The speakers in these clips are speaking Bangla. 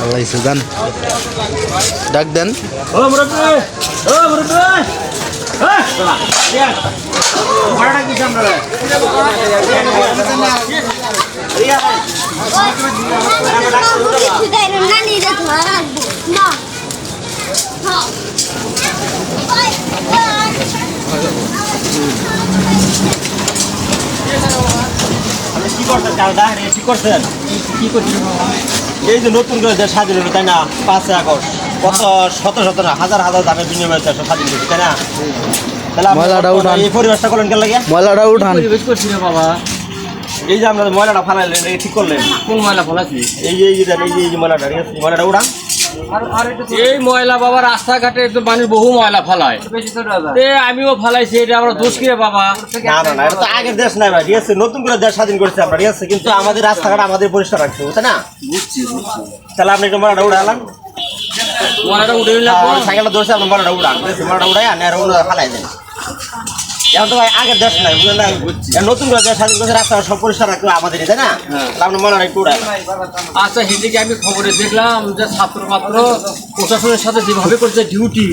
আল্লাহ সুজান ডাক দেন। ও মুরব্বি, ও মুরব্বি, হ্যাঁ চলা দিয়া ভাড়া কি আমরা কি করছেন চালদা কি করছেন কি করছেন এই যে নতুন করে যে স্বাধীন হলো তাই না 5 আগস্ট কত শত শত না হাজার হাজার দামের বিনিময়ে স্বাধীন করছি তাই না ময়লাটা উঠান, এই পরিবেশটা করলেন কেন লাগে ময়লাটা উঠান। পরিবেশ করছি না বাবা। এই যে আমরা ময়লাটা ফালাইলেন এটা ঠিক করলেন কোন ময়লা ফেলাছি? এই যে ময়লাটা ঠিক আছে ময়লাটা উঠান এই ময়লা বাবা রাস্তাঘাটে তো মানুষ বহু ময়লা ফালায়, আমিও ফালাইছি। এটা আমরা দোষ কিরে বাবা? না না না এটা তো আগের দেশ নাই ভাই ঠিক আছে নতুন করে দেশ স্বাধীন করছে আমরা ঠিক আছে কিন্তু আমাদের রাস্তাঘাট আমাদের পরিষ্কার রাখতে হবে তাই না তাহলে আপনি একটু ময়লাটা উঠালাম ময়লাটা উঠে নিলাম। সাইকেলটা ধরছে আপনি ময়লাটা উঠান ময়লাটা উঠাই আনে আর ফালাই দেন এখন তো ভাই আগের দেশ নাই বুঝলেন না নতুন করে দেশ স্বাধীন করছে রাস্তাঘাট সব পরিষ্কার রাখতে হবে আমাদেরই তাই না তাহলে আপনি ময়লাটা একটু উঠাই আচ্ছা সেদিকে আমি খবরে দেখলাম যে ছাত্র পাত্র প্রশাসনের সাথে যেভাবে করছে ডিউটি,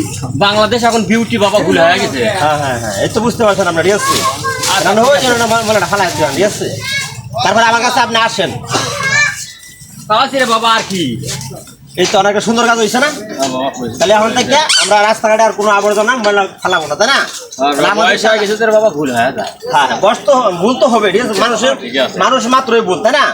বাংলাদেশ এখন বিউটি বাবা ভুল হয়ে গেছে। হ্যাঁ হ্যাঁ হ্যাঁ এই তো বুঝতে পারছেন আমরা ঠিক আছে ময়লাটা ফালাই দেন ঠিক আছে তারপরে আমার কাছে আপনি আসেন তাহলে রে বাবা আর কি এই তো অনেক সুন্দর কাজ হয়েছে না তাহলে এখন থেকে আমরা রাস্তাঘাটে আর কোনো আবর্জনা ময়লা ফালাবো না তাই না বাবা ভুল হয়ে যায়। হ্যাঁ বস তো ভুল তো হবে ঠিক আছে মানুষের মানুষ মাত্রই ভুল তাই না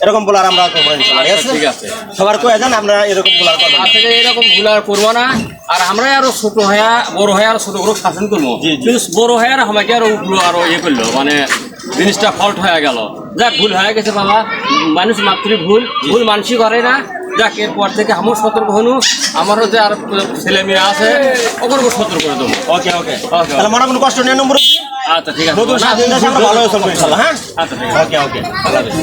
এরকম বলে আর আমরা করবো ইনশাআল্লাহ, ঠিক আছে সবার কয়ে যান আমরা এরকম বলে আর করবো না। থেকে এরকম ভুল আর করবো না। আর আমরা আরো ছোট হয়ে বড় হয়ে আরো ছোট করে শাসন করবো, কিন্তু বড় হয়ে আর আমাকে আরো উঠলো আরো ইয়ে করলো, মানে জিনিসটা ফল্ট হয়ে গেল। যাক ভুল হয়ে গেছে বাবা, মানুষ মাত্রই ভুল, ভুল মানুষই করে না। যাক এরপর থেকে আমার সতর্ক হনু, আমারও যে আর ছেলে মেয়ে আছে ওকে সতর্ক করে দেবো। ওকে ওকে তাহলে মনে কোনো কষ্ট নেই নম্বর আচ্ছা ঠিক আছে, নতুন স্বাধীন দেশ আমরা ভালো চলবো ইনশাআল্লাহ। হ্যাঁ আচ্ছা ঠিক আছে, ওকে ওকে।